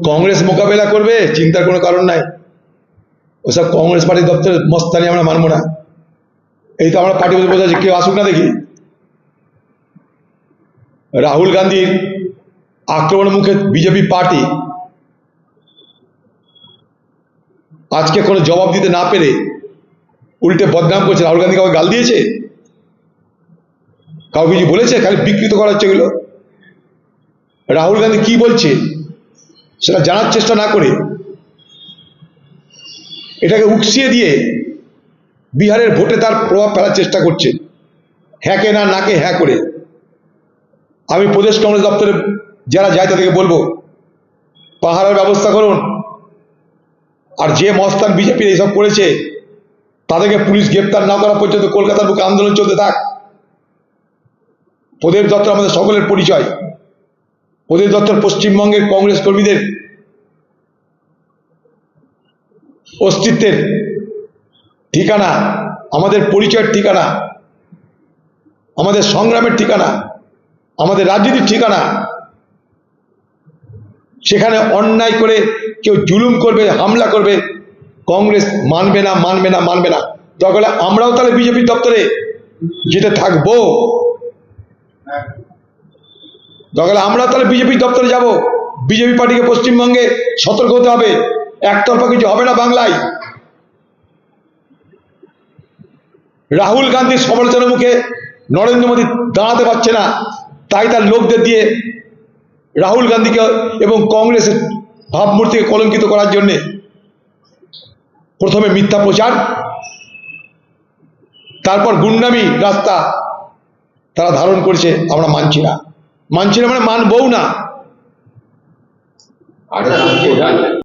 কংগ্রেস মোকাবেলা করবে, চিন্তার কোনো কারণ নাই। ওসব কংগ্রেস পার্টির দপ্তরের মস্তানি আমরা মানবো না। এই তো আমরা পার্টি বসে আছি, কেউ আসুক না দেখি। রাহুল গান্ধীর আক্রমণের মুখে বিজেপি পার্টি আজকে কোনো জবাব দিতে না পেরে উল্টে বদনাম করছে। রাহুল গান্ধী কাউকে গাল দিয়েছে? কাউকে কিছু বলেছে? খালি বিকৃত করা হচ্ছে এগুলো। রাহুল গান্ধী কি বলছে সেটা জানার চেষ্টা না করে এটাকে উকসিয়ে দিয়ে বিহারের ভোটে তার প্রভাব ফেলার চেষ্টা করছে, হ্যাঁকে না নাকে হ্যাঁ করে। আমি প্রদেশ কংগ্রেস দপ্তরে যারা যায় তাদেরকে বলবো, পাহারার ব্যবস্থা করুন। আর যে মস্তান বিজেপির এইসব করেছে তাদেরকে পুলিশ গ্রেপ্তার না করা পর্যন্ত কলকাতার বুকে আন্দোলন চলতে থাক। প্রদেশ দপ্তর আমাদের সকলের পরিচয়। প্রদেশ দপ্তর পশ্চিমবঙ্গের কংগ্রেস কর্মীদের অস্তিত্বের ঠিকানা, আমাদের পরিচয়ের ঠিকানা, আমাদের সংগ্রামের ঠিকানা, আমাদের রাজনীতির ঠিকানা। সেখানে অন্যায় করে কেউ জুলুম করবে, হামলা করবে, কংগ্রেস মানবে না, মানবে না, মানবে না। দরকার হলে আমরাও তাহলে বিজেপি দপ্তরে যেতে থাকবো। দরকার হলে আমরা তাহলে বিজেপি দপ্তরে যাব। বিজেপি পার্টিকে পশ্চিমবঙ্গে সতর্ক হতে হবে, একতরফা কিছু হবে না বাংলায়। রাহুল গান্ধীর সমালোচনার মুখে নরেন্দ্র মোদী দাঁড়াতে পারছে না, তাই তার লোকদের দিয়ে রাহুল গান্ধীকে এবং কংগ্রেসের ভাবমূর্তিকে কলঙ্কিত করার জন্যে প্রথমে মিথ্যা প্রচার, তারপর গুন্ডামি রাস্তা তারা ধারণ করেছে। আমরা মানছি না, মানছি না মানে মানবও না।